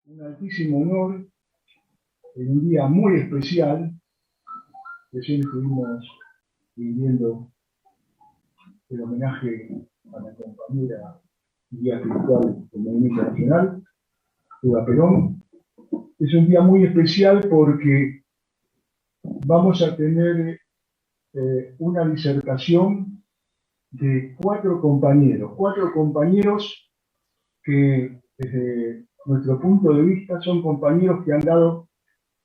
un altísimo honor en un día muy especial. Recién estuvimos viviendo el homenaje a la compañera guía espiritual del Movimiento Nacional, Eva Perón. Es un día muy especial porque vamos a tener una disertación de cuatro compañeros que desde nuestro punto de vista son compañeros que han dado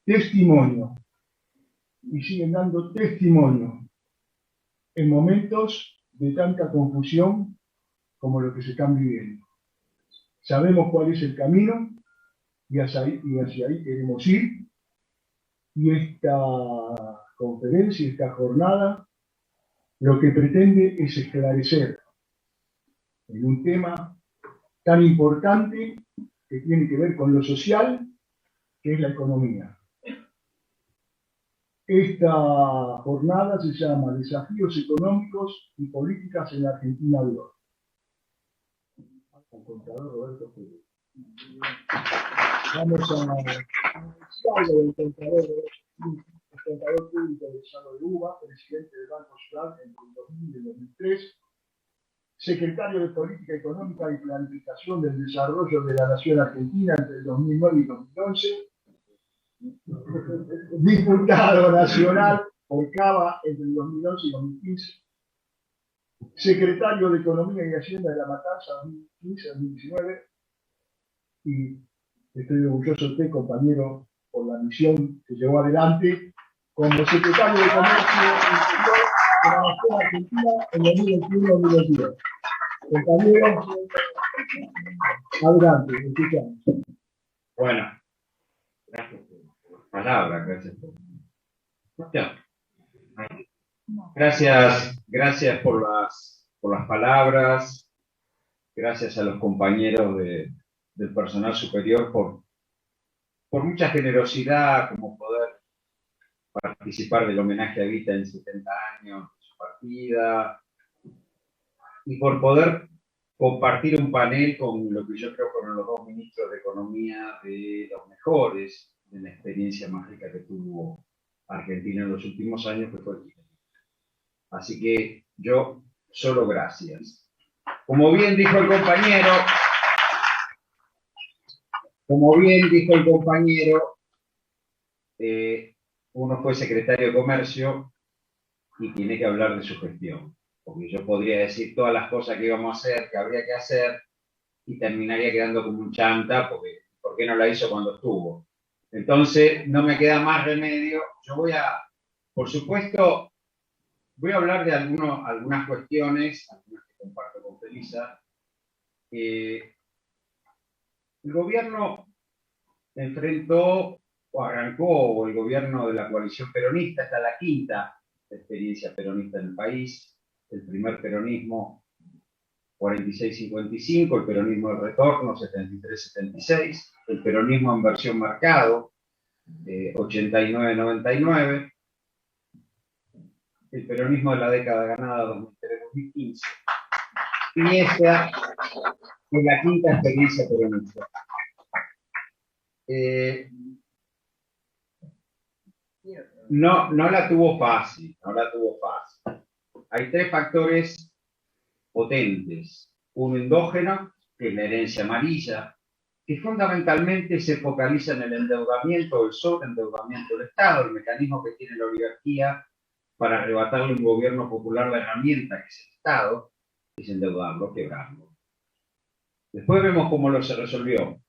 testimonio y siguen dando testimonio en momentos de tanta confusión como lo que se están viviendo. Sabemos cuál es el camino y hacia ahí queremos ir, y esta conferencia, esta jornada, lo que pretende es esclarecer en un tema tan importante que tiene que ver con lo social, que es la economía. Esta jornada se llama Desafíos económicos y políticas en la Argentina de hoy. Al contador Roberto Pérez. Vamos a hablar del contador público de Salo de Uva, presidente del Banco Ciudad entre el 2000 y el 2003, secretario de Política Económica y Planificación del Desarrollo de la Nación Argentina entre el 2009 y 2011, diputado nacional por Cava entre el 2011 y 2015, secretario de Economía y Hacienda de La Matanza 2015-2019, y estoy orgulloso de usted, compañero, por la misión que llevó adelante como secretario de Comercio Interior de la Nación Argentina en 2021-2022. Compañero, adelante, escuchamos. Bueno, gracias por las palabras, gracias por... Gracias por las palabras, gracias a los compañeros del personal superior por mucha generosidad, como poder participar del homenaje a Evita en 70 años de su partida, y por poder compartir un panel con lo que yo creo fueron los dos ministros de Economía de los mejores de la experiencia mágica que tuvo Argentina en los últimos años, que fue el kirchnerismo. Así que yo solo gracias. Como bien dijo el compañero, uno fue secretario de Comercio y tiene que hablar de su gestión. Porque yo podría decir todas las cosas que íbamos a hacer, que habría que hacer, y terminaría quedando como un chanta, porque ¿por qué no la hizo cuando estuvo? Entonces, no me queda más remedio. Yo por supuesto, voy a hablar de algunas cuestiones, algunas que comparto con Felisa. El gobierno enfrentó o arrancó, el gobierno de la coalición peronista, esta es la quinta experiencia peronista en el país, el primer peronismo 46-55, el peronismo del retorno 73-76, el peronismo en versión mercado 89-99, el peronismo de la década ganada 2003-2015, y esta es la quinta experiencia peronista. No la tuvo fácil, Hay tres factores potentes. Uno endógeno, que es la herencia amarilla, que fundamentalmente se focaliza en el endeudamiento, el sobreendeudamiento del Estado, el mecanismo que tiene la oligarquía para arrebatarle a un gobierno popular la herramienta que es el Estado, es endeudarlo, quebrarlo. Después vemos cómo se resolvió,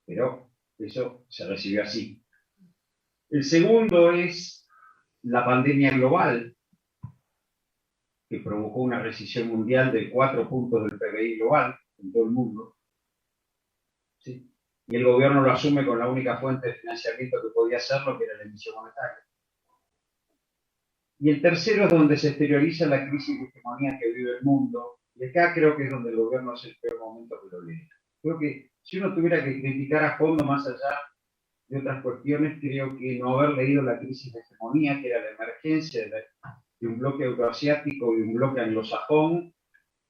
pero eso se recibió así. El segundo es la pandemia global, que provocó una recesión mundial de 4 puntos del PBI global en todo el mundo. ¿Sí? Y el gobierno lo asume con la única fuente de financiamiento que podía hacerlo, que era la emisión monetaria. Y el tercero es donde se exterioriza la crisis de hegemonía que vive el mundo, y acá creo que es donde el gobierno hace el peor momento que lo lee. Creo que si uno tuviera que criticar a fondo, más allá de otras cuestiones, creo que no haber leído la crisis de hegemonía, que era la emergencia de un bloque euroasiático y un bloque anglosajón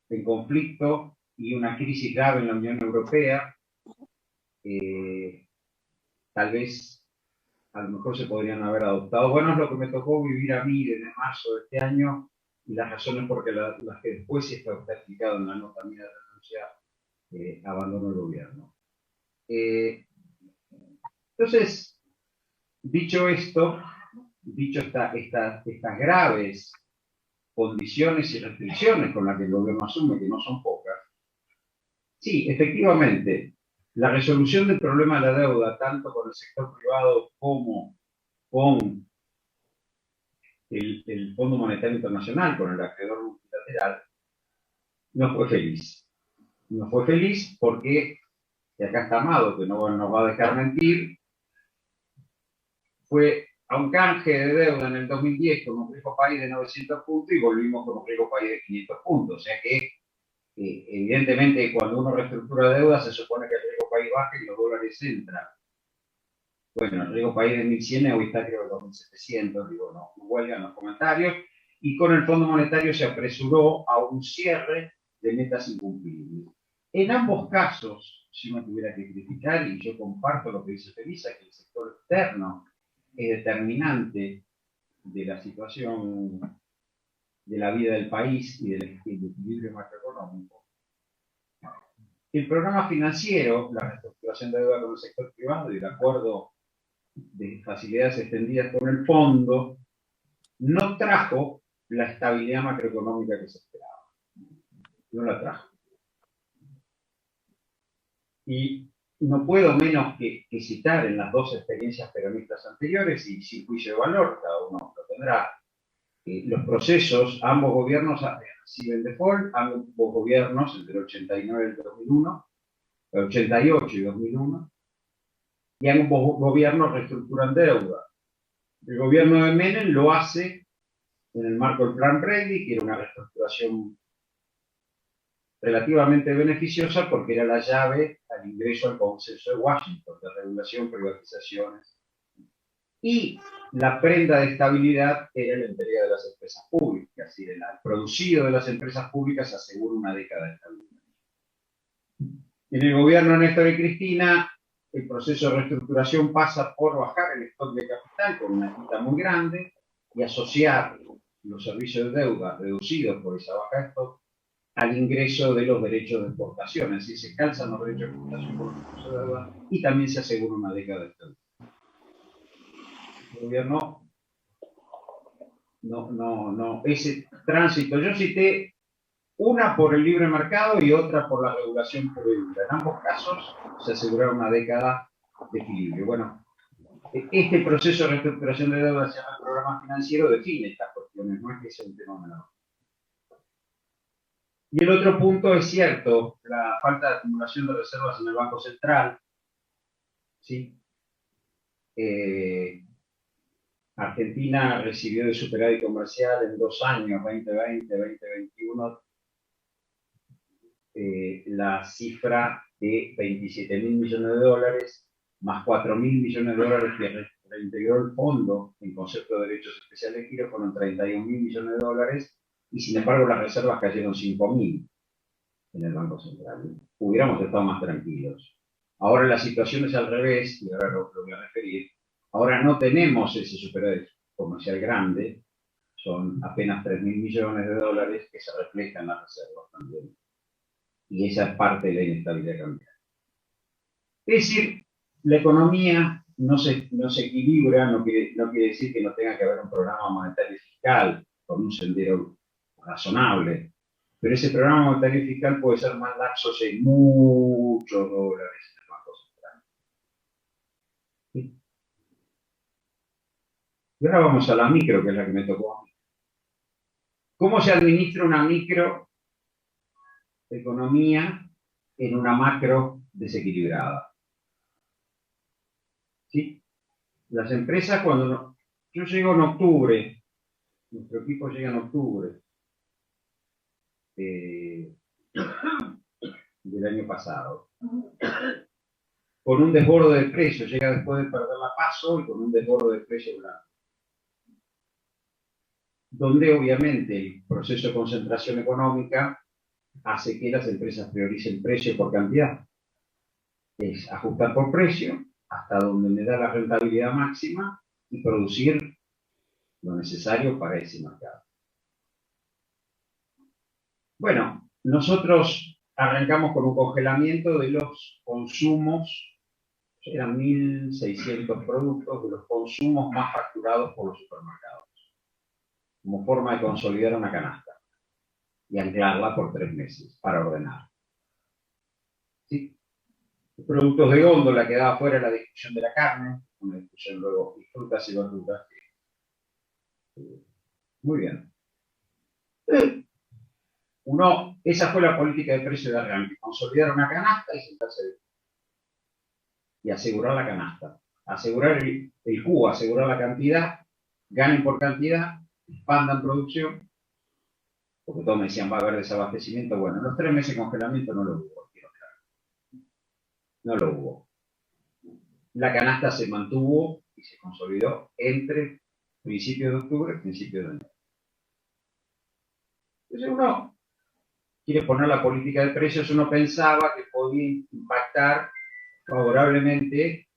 en conflicto y una crisis grave en la Unión Europea, tal vez a lo mejor se podrían haber adoptado. Bueno, es lo que me tocó vivir a mí desde marzo de este año y las razones por las que después, si está explicado en la nota mía de renuncia, abandono el gobierno. Entonces, dicho esto, estas graves condiciones y restricciones con las que el gobierno asume, que no son pocas, sí, efectivamente, la resolución del problema de la deuda, tanto con el sector privado como con el Fondo Monetario Internacional, con el acreedor multilateral, no fue feliz. No fue feliz porque, y acá está Amado, que no nos va a dejar mentir, fue a un canje de deuda en el 2010 con un riesgo país de 900 puntos y volvimos con un riesgo país de 500 puntos. O sea que, evidentemente, cuando uno reestructura deuda, se supone que el riesgo país baja y los dólares entran. Bueno, el riesgo país de 1100 hoy está creo que 2700, digo, no huelgan los comentarios. Y con el Fondo Monetario se apresuró a un cierre de metas incumplibles. En ambos casos, si uno tuviera que criticar, y yo comparto lo que dice Felisa, que el sector externo es determinante de la situación de la vida del país y del equilibrio macroeconómico. El programa financiero, la reestructuración de deuda con el sector privado y el acuerdo de facilidades extendidas con el fondo, no trajo la estabilidad macroeconómica que se esperaba. No la trajo. Y no puedo menos que citar en las dos experiencias peronistas anteriores, y sin juicio de valor, cada uno lo tendrá, los procesos, ambos gobiernos reciben default, ambos gobiernos, entre el 89 y el 2001, el 88 y 2001, y ambos gobiernos reestructuran deuda. El gobierno de Menem lo hace en el marco del Plan Reddy, que era una reestructuración relativamente beneficiosa porque era la llave al ingreso al consenso de Washington, de regulación, privatizaciones. Y la prenda de estabilidad era la entrega de las empresas públicas, y el producido de las empresas públicas asegura una década de estabilidad. En el gobierno de Néstor y Cristina, el proceso de reestructuración pasa por bajar el stock de capital con una quita muy grande y asociar los servicios de deuda reducidos por esa baja de stock al ingreso de los derechos de exportación. Es decir, se calzan los derechos de exportación por los servicios de deuda y también se asegura una década de estabilidad. El gobierno ese tránsito, yo cité una por el libre mercado y otra por la regulación pura y dura. En ambos casos se asegura una década de equilibrio. Bueno, este proceso de reestructuración de deuda hacia el programa financiero define estas cuestiones, no es que sea un tema menor. Y el otro punto es cierto, la falta de acumulación de reservas en el Banco Central. ¿Sí? Argentina recibió de superávit comercial en 2 años, 2020, 2021, la cifra de 27.000 millones de dólares, más 4.000 millones de dólares que reintegró el fondo en concepto de derechos especiales de giro, fueron 31.000 millones de dólares, y sin embargo las reservas cayeron 5.000 en el Banco Central. Hubiéramos estado más tranquilos. Ahora la situación es al revés, y ahora lo voy a referir. Ahora no tenemos ese superávit comercial grande, son apenas 3.000 millones de dólares que se reflejan en las reservas también. Y esa es parte de la inestabilidad cambiaria. Es decir, la economía no se equilibra, no quiere decir que no tenga que haber un programa monetario y fiscal con un sendero razonable, pero ese programa monetario y fiscal puede ser más laxo si hay muchos dólares en el Banco Central. ¿Sí? Y ahora vamos a la micro, que es la que me tocó a mí. ¿Cómo se administra una microeconomía en una macro desequilibrada? ¿Sí? Las empresas, cuando yo llego en octubre, nuestro equipo llega en octubre del año pasado, con un desborde de precios, llega después de perder la PASO y con un desborde de precios blanco, donde obviamente el proceso de concentración económica hace que las empresas prioricen precio por cantidad. es ajustar por precio hasta donde me da la rentabilidad máxima y producir lo necesario para ese mercado. Bueno, nosotros arrancamos con un congelamiento de los consumos, eran 1.600 productos de los consumos más facturados por los supermercados, como forma de consolidar una canasta y anclarla por 3 meses para ordenar. ¿Sí? Los productos de góndola quedaba fuera de la discusión de la carne, una discusión luego de frutas y verduras. Muy bien. Esa fue la política de precio de arranque, consolidar una canasta y sentarse y asegurar la canasta, asegurar el cubo, asegurar la cantidad, ganen por cantidad, expandan producción, porque todos me decían va a haber desabastecimiento. Bueno, en los 3 meses de congelamiento no lo hubo, no lo hubo. La canasta se mantuvo y se consolidó entre principios de octubre y principios de enero. Entonces uno quiere poner la política de precios, uno pensaba que podía impactar favorablemente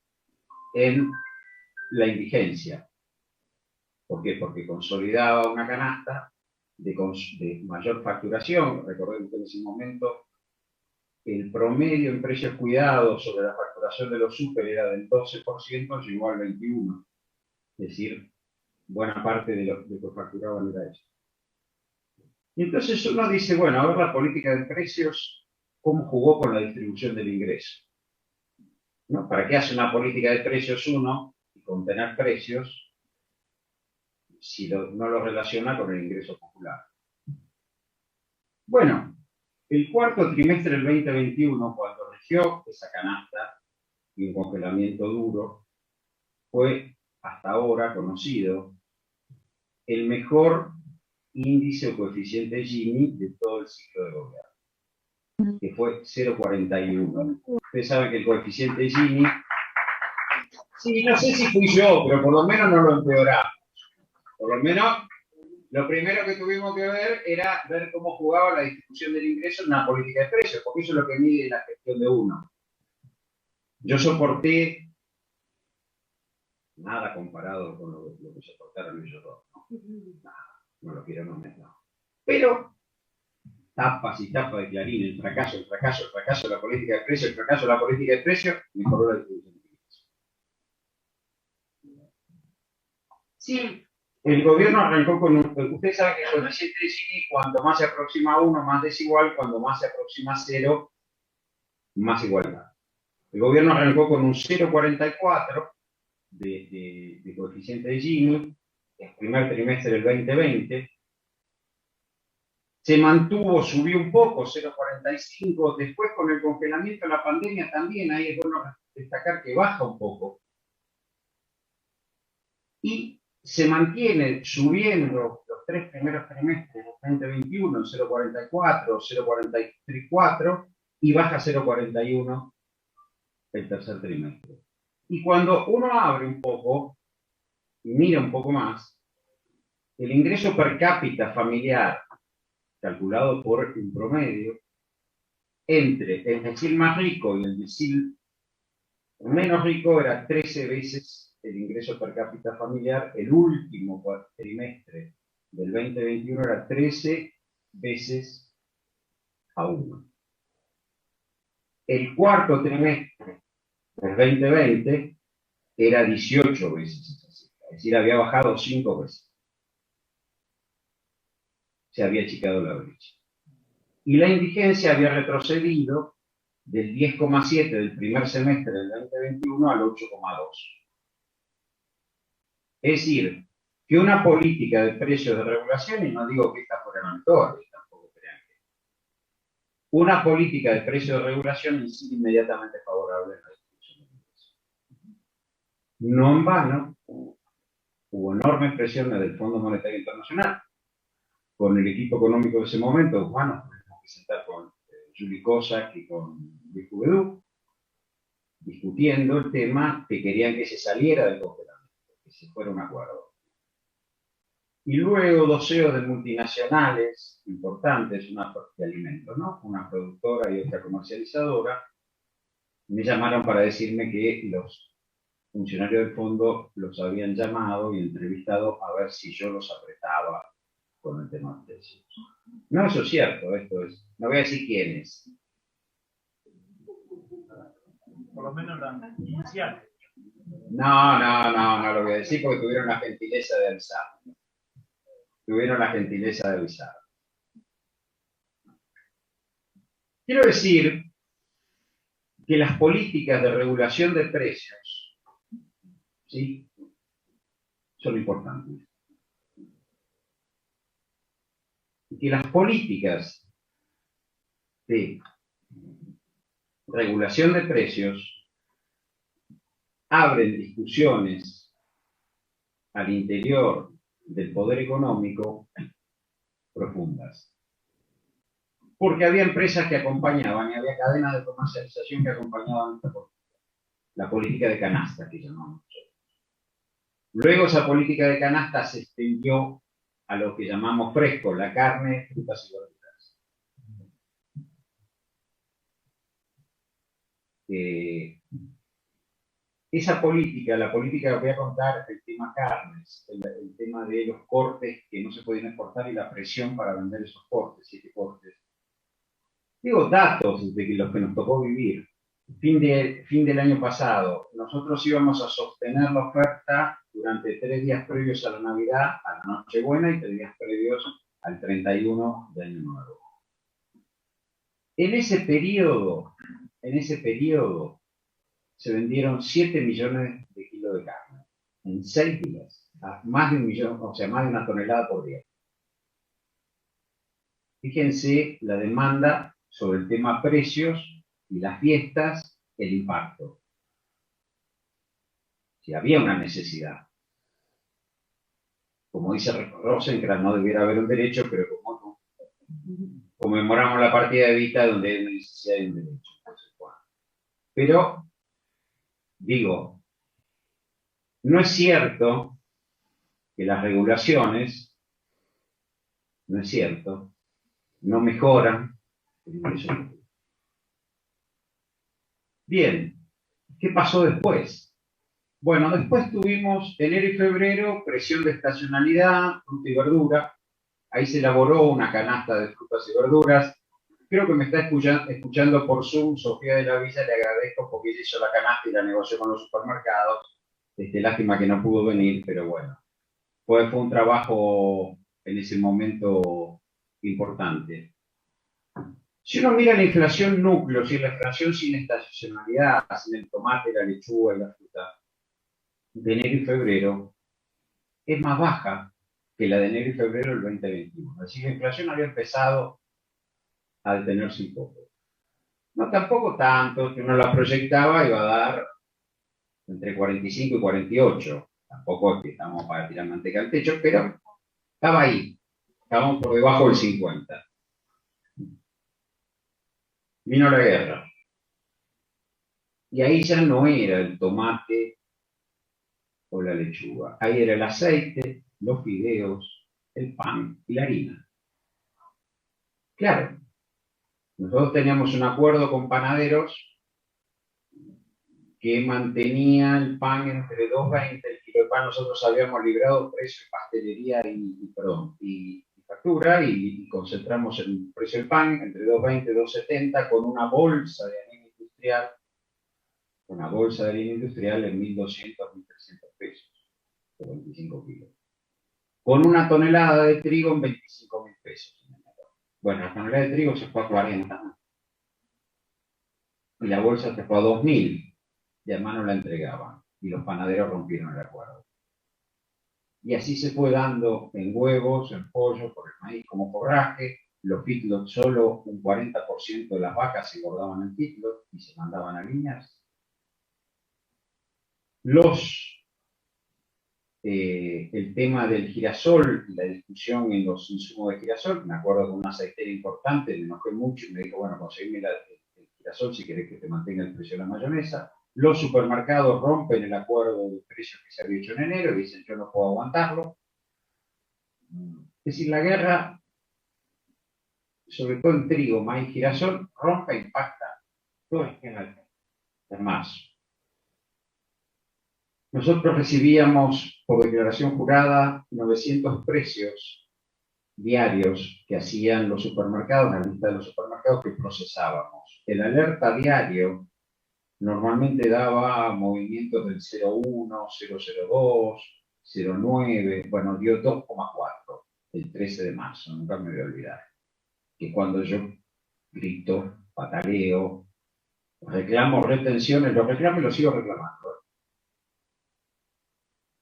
en la indigencia. ¿Por qué? Porque consolidaba una canasta de mayor facturación. Recordemos que en ese momento el promedio en precios cuidados sobre la facturación de los super era del 12%, llegó al 21%. Es decir, buena parte de lo que facturaban era eso. Y entonces uno dice, bueno, a ver la política de precios, ¿cómo jugó con la distribución del ingreso? ¿No? ¿Para qué hace una política de precios uno y contener precios si no lo relaciona con el ingreso popular? Bueno, el cuarto trimestre del 2021, cuando regió esa canasta y un congelamiento duro, fue hasta ahora conocido el mejor índice o coeficiente Gini de todo el ciclo de gobierno, que fue 0,41. Ustedes saben que el coeficiente Gini, sí, no sé si fui yo, pero por lo menos no lo empeoramos. Por lo menos, lo primero que tuvimos que ver era ver cómo jugaba la distribución del ingreso en una política de precios, porque eso es lo que mide la gestión de uno. Yo soporté nada comparado con lo que soportaron ellos dos. No lo quiero nombrar. No. Pero tapas y tapas de Clarín, el fracaso de la política de precios, el fracaso de la política de precios, mejoró la distribución de ingresos. Sí, el gobierno arrancó con usted sabe que el coeficiente de Gini, cuanto más se aproxima a 1, más desigual, cuando más se aproxima a 0, más igualdad. El gobierno arrancó con un 0,44 de coeficiente de Gini, el primer trimestre del 2020, se mantuvo, subió un poco, 0,45, después con el congelamiento de la pandemia también, ahí es bueno destacar que baja un poco. Y se mantiene subiendo los 3 primeros trimestres del 2021 en 0,44, 0,44 y baja 0,41 el tercer trimestre. Y cuando uno abre un poco y mira un poco más, el ingreso per cápita familiar, calculado por un promedio, entre el decil más rico y el decil menos rico era 13 veces el ingreso per cápita familiar. El último trimestre del 2021 era 13 veces a 1. El cuarto trimestre del 2020 era 18 veces esa cifra, es decir, había bajado 5 veces. Se había achicado la brecha. Y la indigencia había retrocedido del 10,7 del primer semestre del 2021 al 8,2. Es decir, que una política de precios de regulación, y no digo que esta fuera la mejor, tampoco crean que una política de precios de regulación incide inmediatamente favorable a la distribución de ingresos. No en vano, hubo enormes presiones del Fondo Monetario Internacional, con el equipo económico de ese momento, bueno, tuvimos que sentar con Julie Kozak y con Luis Juvedú, discutiendo el tema, que querían que se saliera del congelamiento, que se fuera un acuerdo. Y luego dos CEOs de multinacionales importantes, una de alimentos, ¿no? Una productora y otra comercializadora, me llamaron para decirme que los funcionarios del fondo los habían llamado y entrevistado a ver si yo los apretaba con el tema de precios. No, eso es cierto, esto es. No voy a decir quiénes. Por lo menos la inicial. No lo voy a decir porque tuvieron la gentileza de avisar. Quiero decir que las políticas de regulación de precios, ¿sí?, son importantes. Y que las políticas de regulación de precios abren discusiones al interior del poder económico profundas. Porque había empresas que acompañaban y había cadenas de comercialización que acompañaban esta política. La política de canasta, que llamamos nosotros. Luego esa política de canasta se extendió a lo que llamamos fresco, la carne, frutas y verduras. Esa política, la política que voy a contar, el tema carnes, el tema de los cortes que no se podían exportar y la presión para vender esos cortes, 7 cortes. Digo datos de los que nos tocó vivir. Fin del año pasado, nosotros íbamos a sostener la oferta durante 3 días previos a la Navidad, a la Nochebuena, y 3 días previos al 31 de Año Nuevo. En ese periodo, se vendieron 7 millones de kilos de carne. En 6 días. Más de 1 millón, o sea, más de 1 tonelada por día. Fíjense la demanda sobre el tema precios y las fiestas, el impacto. Si había una necesidad. Como dice Rosencrantz, no debiera haber un derecho, pero como no, conmemoramos la partida de vista donde hay una necesidad y un derecho. Pero, digo, no es cierto que las regulaciones, no mejoran el ingreso. Bien, ¿qué pasó después? Bueno, después tuvimos enero y febrero, presión de estacionalidad, fruta y verdura. Ahí se elaboró una canasta de frutas y verduras. Creo que me está escuchando por Zoom Sofía de la Villa, le agradezco porque ella hizo la canasta y la negoció con los supermercados. Lástima que no pudo venir, pero bueno. Fue un trabajo en ese momento importante. Si uno mira la inflación núcleo, si la inflación sin estacionalidad, sin el tomate, la lechuga y la fruta, de enero y febrero, es más baja que la de enero y febrero del 2021. Es decir, la inflación había empezado a detenerse un poco. No tampoco tanto, que uno la proyectaba iba a dar entre 45 y 48. Tampoco es que estamos para tirar manteca al techo, pero estaba ahí. Estábamos por debajo del 50. Vino la guerra. Y ahí ya no era el tomate o la lechuga. Ahí era el aceite, los fideos, el pan y la harina. Claro, nosotros teníamos un acuerdo con panaderos que mantenía el pan entre 2.20 el kilo de pan. Nosotros habíamos librado precio de pastelería y factura y concentramos el precio del pan entre 2.20 y 2.70 con una bolsa de harina industrial. Una bolsa de harina industrial en 1.200, 1.300 pesos, por 25 kilos. Con una tonelada de trigo en 25.000 pesos. Bueno, la tonelada de trigo se fue a 40. Y la bolsa se fue a 2.000. Y además no la entregaban. Y los panaderos rompieron el acuerdo. Y así se fue dando en huevos, en pollo, por el maíz como forraje. Los feedlots, solo un 40% de las vacas se engordaban en feedlot y se mandaban a líneas. El tema del girasol y la discusión en los insumos de girasol, me acuerdo con una aceitera importante, me enojé mucho y me dijo, bueno, conseguime el girasol si querés que te mantenga el precio de la mayonesa. Los supermercados rompen el acuerdo de precios que se había hecho en enero y dicen, yo no puedo aguantarlo. Es decir, la guerra, sobre todo en trigo, maíz, girasol, rompe e impacta todo el esquema del mundo. Es más, nosotros recibíamos por declaración jurada 900 precios diarios que hacían los supermercados, la lista de los supermercados que procesábamos. El alerta diario normalmente daba movimientos del 0,1, 0,02, 0,9, bueno, dio 2,4 el 13 de marzo, nunca me voy a olvidar. Que cuando yo grito, pataleo, reclamo retenciones, los reclamo y los sigo reclamando.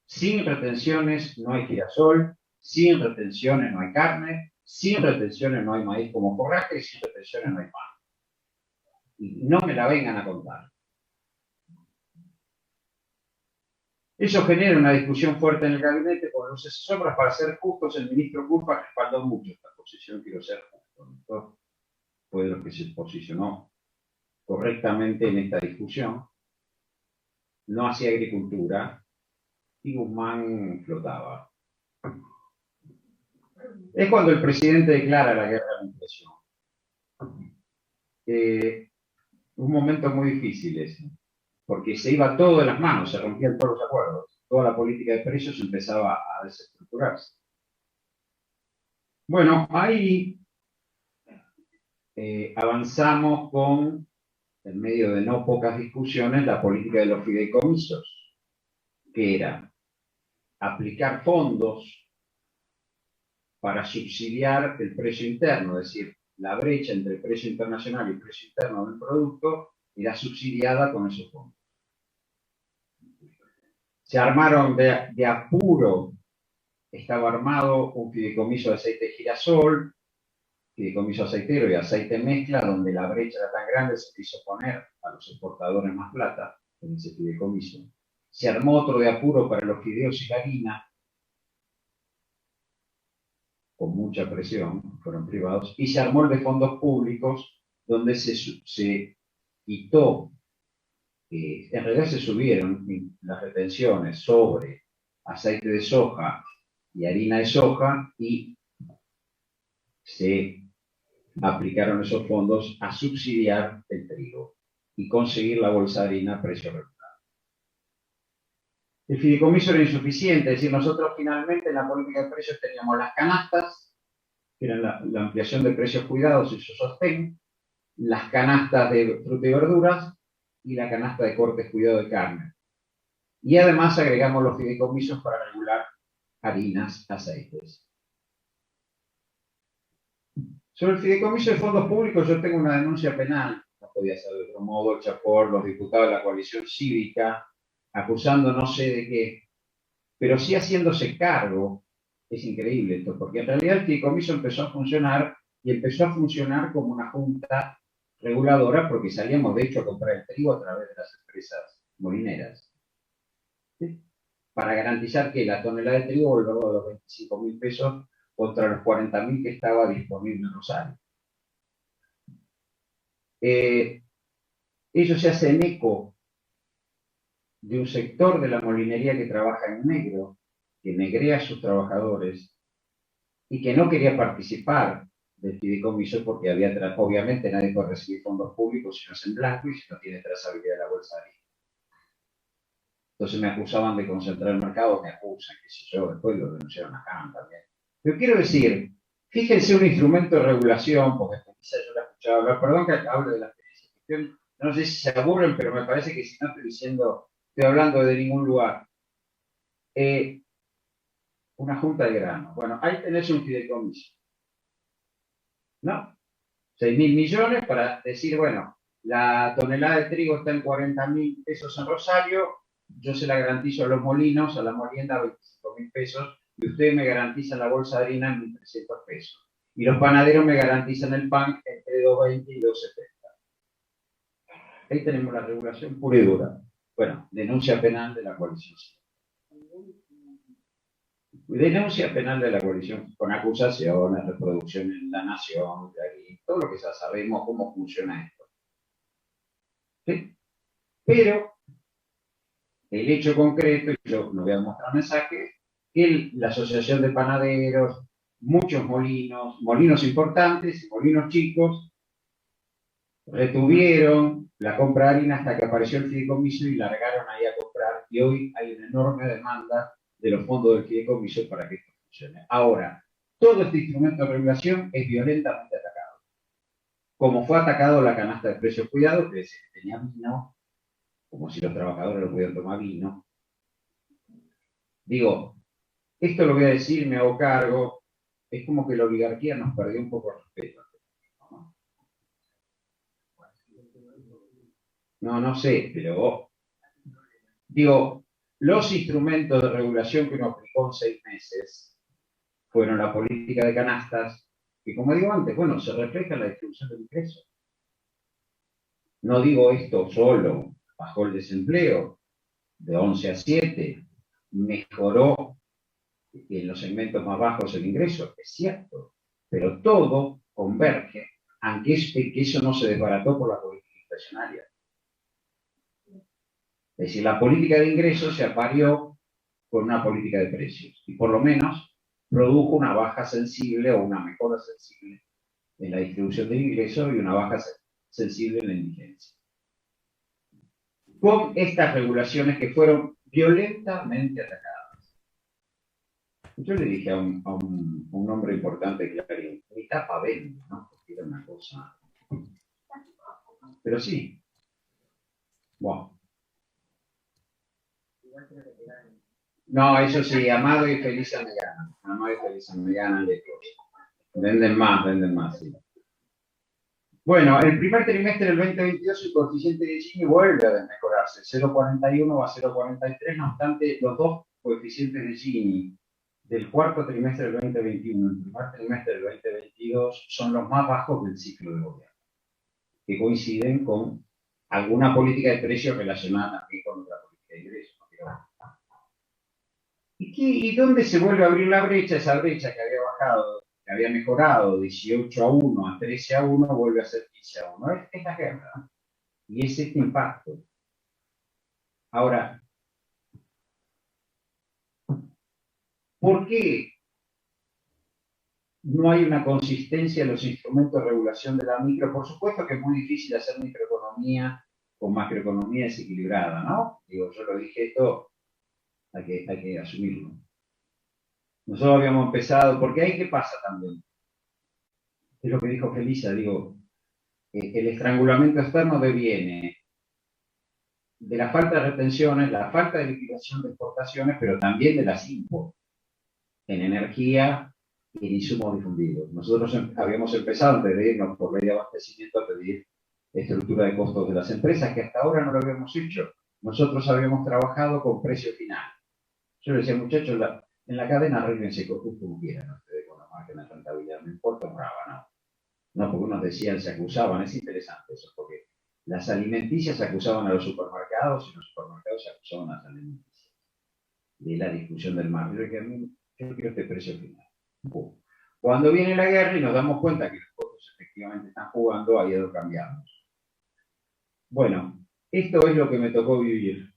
Sin retenciones no hay girasol, sin retenciones no hay carne, sin retenciones no hay maíz como forraje y sin retenciones no hay pan. Y no me la vengan a contar. Eso genera una discusión fuerte en el gabinete con los asesores. Para ser justos, el ministro Culpa respaldó mucho esta posición, quiero ser justo. Fue de los que se posicionó correctamente en esta discusión. No hacía agricultura y Guzmán flotaba. Es cuando el presidente declara la guerra a la inflación. Un momento muy difícil ese, porque se iba todo de las manos, se rompían todos los acuerdos, toda la política de precios empezaba a desestructurarse. Bueno, ahí avanzamos con, en medio de no pocas discusiones, la política de los fideicomisos, que era aplicar fondos para subsidiar el precio interno, es decir, la brecha entre el precio internacional y el precio interno del producto era subsidiada con esos fondos. Se armaron de apuro, estaba armado un fideicomiso de aceite de girasol, fideicomiso aceitero y aceite mezcla, donde la brecha era tan grande se quiso poner a los exportadores más plata en ese fideicomiso. Se armó otro de apuro para los fideos y la harina, con mucha presión, fueron privados, y se armó el de fondos públicos, donde se quitó, en realidad se subieron las retenciones sobre aceite de soja y harina de soja y se aplicaron esos fondos a subsidiar el trigo y conseguir la bolsa de harina a precio regular. El fideicomiso era insuficiente, es decir, nosotros finalmente en la política de precios teníamos las canastas, que eran la ampliación de precios cuidados y su sostén, las canastas de fruta y verduras y la canasta de cortes cuidado de carne. Y además agregamos los fideicomisos para regular harinas, aceites. Sobre el fideicomiso de fondos públicos yo tengo una denuncia penal, no podía ser de otro modo, hecha por los diputados de la coalición cívica, acusando no sé de qué, pero sí haciéndose cargo. Es increíble esto, porque en realidad el fideicomiso empezó a funcionar y empezó a funcionar como una junta reguladora porque salíamos de hecho a comprar el trigo a través de las empresas molineras. ¿Sí? Para garantizar que la tonelada de trigo volvió a los 25.000 pesos contra los 40.000 que estaba disponible en Rosario. Ellos se hacen eco de un sector de la molinería que trabaja en negro, que negrea a sus trabajadores y que no quería participar del fideicomiso porque obviamente nadie puede recibir fondos públicos si no es en blanco y si no tiene trazabilidad de la bolsa de harina. Entonces me acusaban de concentrar el mercado, me acusan, qué sé yo, después lo denunciaron a CAN también. Pero quiero decir, fíjense un instrumento de regulación, porque quizás yo la he escuchado hablar, perdón que hable de la experiencia, no sé si se aburren, pero me parece que si no estoy hablando de ningún lugar. Una junta de grano. Bueno, ahí tenés un fideicomiso. ¿No? 6.000 millones para decir, bueno, la tonelada de trigo está en 40.000 pesos en Rosario, yo se la garantizo a los molinos, a la molienda 25.000 pesos, y ustedes me garantizan la bolsa de harina en 1.300 pesos. Y los panaderos me garantizan el pan entre 2.20 y 2.70. Ahí tenemos la regulación pura y dura. Bueno, denuncia penal de la coalición. Denuncia penal de la coalición con acusaciones, reproducción en La Nación, de aquí, todo lo que ya sabemos cómo funciona esto. ¿Sí? Pero el hecho concreto, y yo no voy a mostrar mensajes, que la Asociación de Panaderos, muchos molinos importantes y molinos chicos, retuvieron la compra de harina hasta que apareció el fideicomiso y largaron ahí a comprar, y hoy hay una enorme demanda de los fondos del fideicomiso para que esto funcione. Ahora, todo este instrumento de regulación es violentamente atacado. Como fue atacado la canasta de precios cuidados, que decía que tenía vino, como si los trabajadores no pudieran tomar vino. Digo, esto lo voy a decir, me hago cargo, es como que la oligarquía nos perdió un poco el respeto. No sé, pero digo, los instrumentos de regulación que nos aplicó en 6 meses fueron la política de canastas, que como digo antes, bueno, se refleja en la distribución del ingreso. No digo esto solo, bajó el desempleo de 11 a 7, mejoró en los segmentos más bajos el ingreso, es cierto, pero todo converge, aunque que eso no se desbarató por la política inflacionaria. Es decir, la política de ingresos se aparió con una política de precios y por lo menos produjo una baja sensible o una mejora sensible en la distribución del ingreso y una baja sensible en la indigencia. Con estas regulaciones que fueron violentamente atacadas. Yo le dije a un hombre importante de Clarín, mi tapa vende, ¿no? Porque era una cosa... Pero sí. Bueno. No, eso sí, Amado y Felisa me ganan. Amado y Felisa me ganan de todo. Venden más, sí. Bueno, el primer trimestre del 2022 el coeficiente de Gini vuelve a desmejorarse. 0,41 va a 0,43, no obstante, los dos coeficientes de Gini del cuarto trimestre del 2021 y el primer trimestre del 2022 son los más bajos del ciclo de gobierno, que coinciden con alguna política de precios relacionada también con otra política de ingresos. ¿Y dónde se vuelve a abrir la brecha? Esa brecha que había bajado, que había mejorado 18 a 1 a 13 a 1, vuelve a ser 15 a 1. Es la guerra. Y es este impacto. Ahora, ¿por qué no hay una consistencia en los instrumentos de regulación de la micro? Por supuesto que es muy difícil hacer microeconomía con macroeconomía desequilibrada, ¿no? Digo, yo lo dije, esto hay que asumirlo. Nosotros habíamos empezado, porque ahí qué pasa también. Es lo que dijo Felisa, digo, el estrangulamiento externo deviene de la falta de retenciones, la falta de liquidación de exportaciones, pero también de las imports en energía y en insumos difundidos. Nosotros habíamos empezado antes de irnos por ley de abastecimiento a pedir estructura de costos de las empresas, que hasta ahora no lo habíamos hecho. Nosotros habíamos trabajado con precio final. Yo le decía, muchachos, en la cadena arréglense como quieran, ustedes con la margen de rentabilidad, no importa, brava, ¿no? No, porque unos decían, se acusaban, es interesante eso, porque las alimenticias acusaban a los supermercados y los supermercados acusaban a las alimenticias. De la discusión del mar. Yo quiero este precio final. Cuando viene la guerra y nos damos cuenta que los costos efectivamente están jugando, ahí es lo cambiamos. Bueno, esto es lo que me tocó vivir.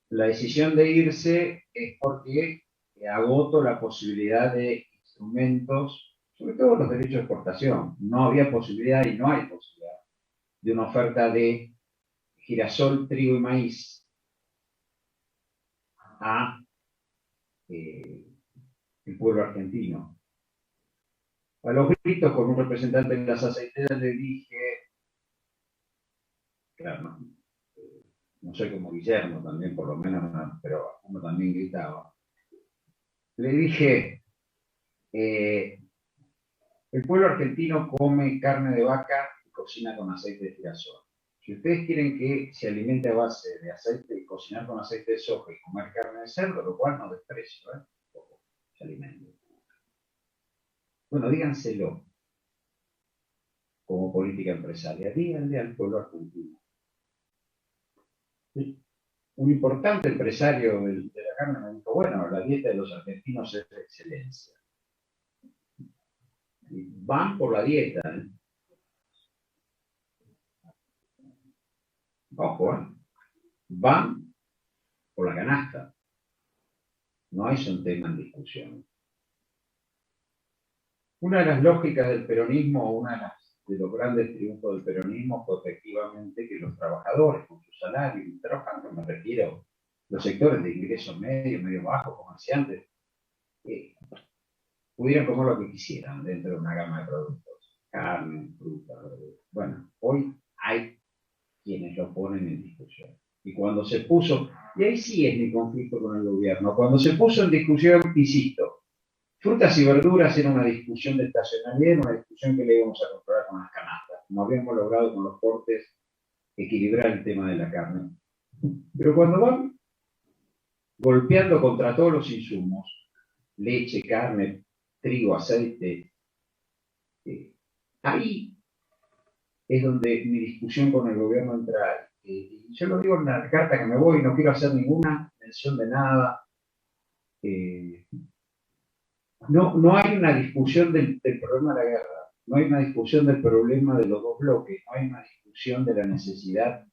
La decisión de irse es porque agoto la posibilidad de instrumentos, sobre todo los derechos de exportación. No había posibilidad y no hay posibilidad de una oferta de girasol, trigo y maíz a el pueblo argentino. A los gritos, con un representante de las aceiteras le dije, claro, no soy como Guillermo también, por lo menos, pero uno también gritaba. Le dije, el pueblo argentino come carne de vaca y cocina con aceite de girasol. Si ustedes quieren que se alimente a base de aceite y cocinar con aceite de soja y comer carne de cerdo, lo cual no desprecio, se alimenten. Bueno, díganselo como política empresaria, díganle al pueblo argentino. Un importante empresario de la carne me dijo, bueno, la dieta de los argentinos es de excelencia. Y van por la dieta, ¿eh? Ojo, van por la canasta. No es un tema en discusión. Una de las lógicas del peronismo, una de las de los grandes triunfos del peronismo fue efectivamente que los trabajadores, con su salario, y trabajando, me refiero, los sectores de ingresos medios, medio bajos, comerciantes, pudieran comer lo que quisieran dentro de una gama de productos, carne, fruta, verdura. Bueno, hoy hay quienes lo ponen en discusión. Y cuando se puso, y ahí sí es mi conflicto con el gobierno, cuando se puso en discusión, insisto, frutas y verduras era una discusión de estacionalidad, era una discusión que le íbamos a controlar con las canastas, como habíamos logrado con los cortes equilibrar el tema de la carne. Pero cuando van golpeando contra todos los insumos, leche, carne, trigo, aceite, ahí es donde mi discusión con el gobierno entra. Yo lo digo en la carta que me voy, no quiero hacer ninguna mención de nada. No hay una discusión del problema de la guerra, no hay una discusión del problema de los dos bloques, no hay una discusión de la necesidad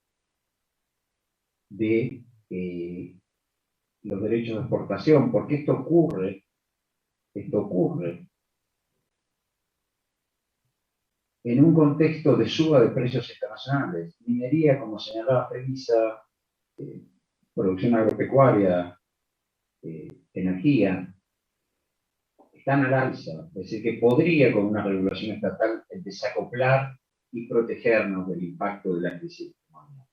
de los derechos de exportación, porque esto ocurre en un contexto de suba de precios internacionales. Minería, como señalaba Felisa, producción agropecuaria, energía, están al alza. Es decir, que podría, con una regulación estatal, desacoplar y protegernos del impacto de la crisis económica.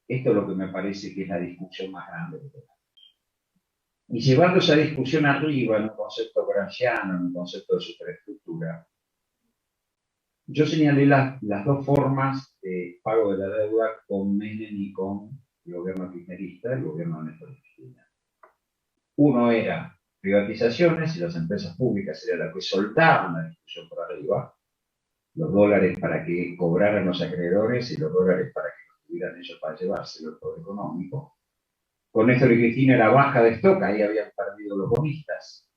Esto es lo que me parece que es la discusión más grande que tenemos. Y llevando esa discusión arriba en un concepto gramsciano, en un concepto de superestructura, yo señalé las dos formas de pago de la deuda con Menem y con el gobierno kirchnerista, el gobierno de Néstor Kirchner. Uno era privatizaciones y las empresas públicas eran las que soltaban la discusión por arriba, los dólares para que cobraran los acreedores y los dólares para que los tuvieran ellos para llevárselo el poder económico. Con Néstor y Cristina era baja de stock, ahí habían perdido los bonistas.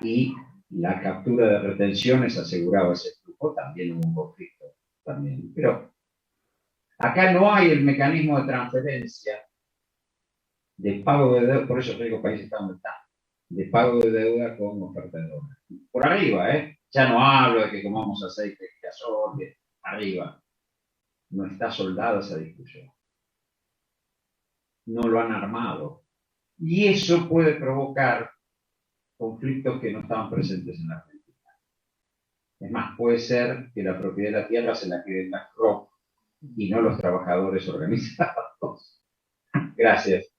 Y la captura de retenciones aseguraba ese flujo, también hubo un conflicto. También. Pero acá no hay el mecanismo de transferencia de pago de deuda, por eso el rico país está donde está, de pago de deuda con oferta de dólares. Por arriba, ya no hablo de que comamos aceite de girasol, arriba. No está soldada esa discusión. No lo han armado. Y eso puede provocar conflictos que no estaban presentes en la Argentina. Es más, puede ser que la propiedad de la tierra se la queden las CROP y no los trabajadores organizados. Gracias.